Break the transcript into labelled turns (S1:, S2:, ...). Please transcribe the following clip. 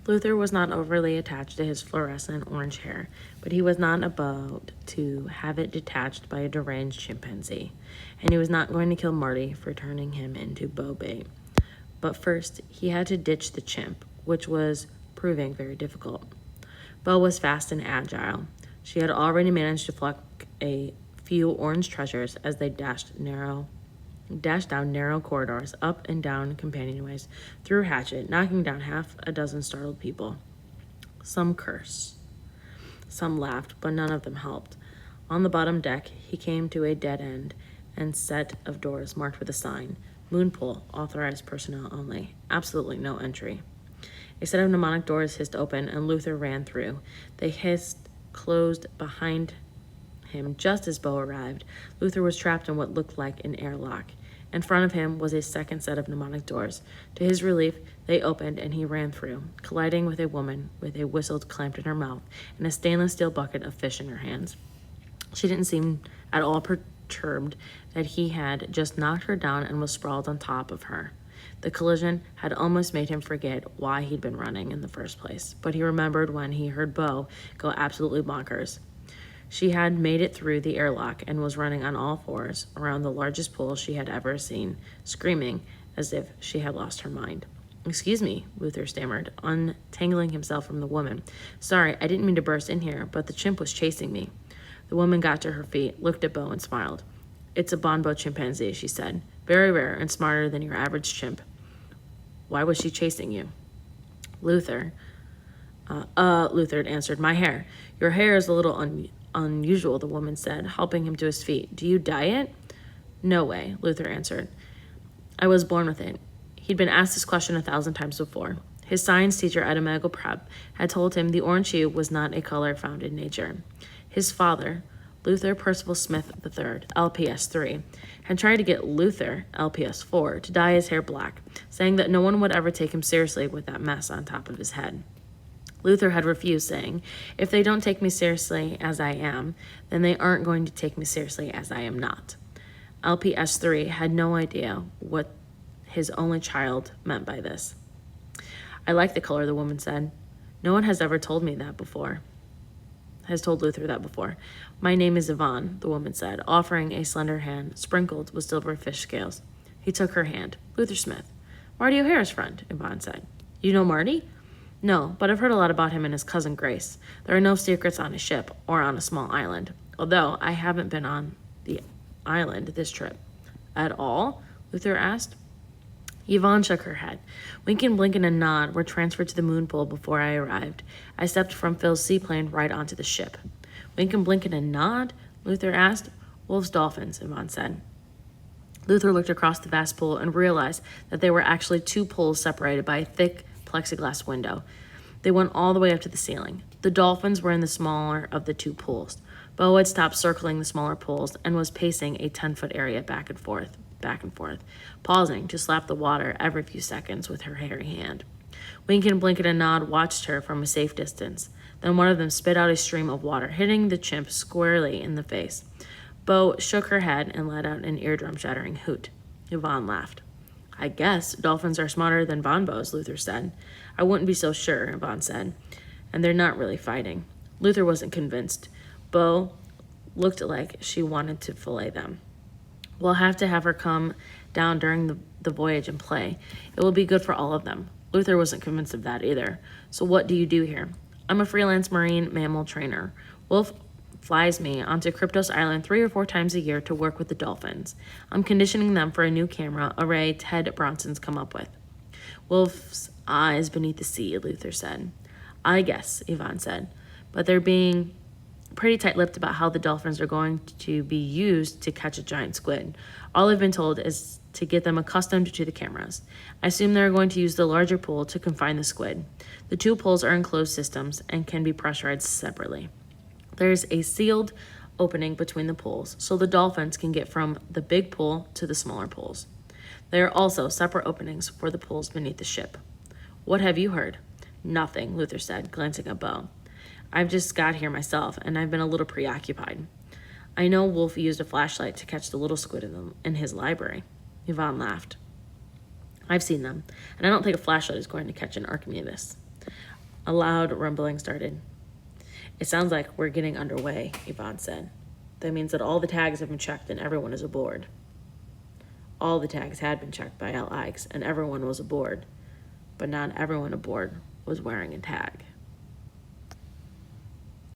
S1: Luther was not overly attached to his fluorescent orange hair, but he was not about to have it detached by a deranged chimpanzee, and he was not going to kill Marty for turning him into bow bait. But first, he had to ditch the chimp, which was proving very difficult. Bo was fast and agile. She had already managed to pluck a few orange treasures as they dashed down narrow corridors, up and down companionways, through hatchet, knocking down half a dozen startled people. Some cursed. Some laughed, but none of them helped. On the bottom deck, he came to a dead end and set of doors marked with a sign, Moonpool, authorized personnel only. Absolutely no entry. A set of mnemonic doors hissed open, and Luther ran through. They hissed closed behind him just as Bo arrived. Luther was trapped in what looked like an airlock. In front of him was a second set of mnemonic doors. To his relief, they opened and he ran through, colliding with a woman with a whistle clamped in her mouth and a stainless steel bucket of fish in her hands. She didn't seem at all perturbed that he had just knocked her down and was sprawled on top of her. The collision had almost made him forget why he'd been running in the first place, but he remembered when he heard Bo go absolutely bonkers. She had made it through the airlock and was running on all fours around the largest pool she had ever seen, screaming as if she had lost her mind. "Excuse me," Luther stammered, untangling himself from the woman. "Sorry, I didn't mean to burst in here, but the chimp was chasing me." The woman got to her feet, looked at Bo, and smiled. "It's a bonbo chimpanzee," she said. "Very rare and smarter than your average chimp." "Why was she chasing you?" Luther had answered, "My hair. Your hair is a little unusual," the woman said, helping him to his feet. "Do you dye it?" "No way," Luther answered. "I was born with it." He'd been asked this question 1,000 times before. His science teacher at a medical prep had told him the orange hue was not a color found in nature. His father, Luther Percival Smith III, LPS 3, had tried to get Luther, LPS 4, to dye his hair black, saying that no one would ever take him seriously with that mess on top of his head. Luther had refused, saying, "If they don't take me seriously as I am, then they aren't going to take me seriously as I am not." LPS 3 had no idea what his only child meant by this. "I like the color," the woman said. "No one has ever told Luther that before. My name is Yvonne," the woman said, offering a slender hand sprinkled with silver fish scales. He took her hand. "Luther Smith. Marty O'Hara's friend," Yvonne said. "You know Marty?" "No, but I've heard a lot about him and his cousin Grace. There are no secrets on a ship or on a small island, although I haven't been on the island this trip." "At all?" Luther asked. Yvonne shook her head. Wink and blink and a nod were transferred to the moon pool before I arrived. I stepped from Phil's seaplane right onto the ship. "Wink and blink and a nod?" Luther asked. "Wolves, dolphins," Yvonne said. Luther looked across the vast pool and realized that they were actually two pools separated by a thick plexiglass window. They went all the way up to the ceiling. The dolphins were in the smaller of the two pools. Bo had stopped circling the smaller pools and was pacing a 10-foot area back and forth, pausing to slap the water every few seconds with her hairy hand. Wink and blink and a nod watched her from a safe distance. Then one of them spit out a stream of water, hitting the chimp squarely in the face. Bo shook her head and let out an eardrum-shattering hoot. Yvonne laughed. "I guess dolphins are smarter than bonbos," Luther said. "I wouldn't be so sure," Yvonne said. "And they're not really fighting." Luther wasn't convinced. Bo looked like she wanted to fillet them. "We'll have to have her come down during the voyage and play. It will be good for all of them." Luther wasn't convinced of that either. "So what do you do here?" "I'm a freelance marine mammal trainer. Wolf flies me onto Kryptos Island 3 or 4 times a year to work with the dolphins. I'm conditioning them for a new camera array Ted Bronson's come up with." "Wolf's eyes beneath the sea," Luther said. "I guess," Yvonne said. "But they're being pretty tight-lipped about how the dolphins are going to be used to catch a giant squid. All I've been told is to get them accustomed to the cameras. I assume they're going to use the larger pool to confine the squid. The two pools are enclosed systems and can be pressurized separately. There's a sealed opening between the pools, so the dolphins can get from the big pool to the smaller pools. There are also separate openings for the pools beneath the ship." "What have you heard?" "Nothing," Luther said, glancing at Bo. "I've just got here myself, and I've been a little preoccupied. I know Wolf used a flashlight to catch the little squid in his library." Yvonne laughed. "I've seen them, and I don't think a flashlight is going to catch an Archimedes." A loud rumbling started. It sounds like we're getting underway, Yvonne said. That means that all the tags have been checked and everyone is aboard. All the tags had been checked by L. Ikes and everyone was aboard, but not everyone aboard was wearing a tag.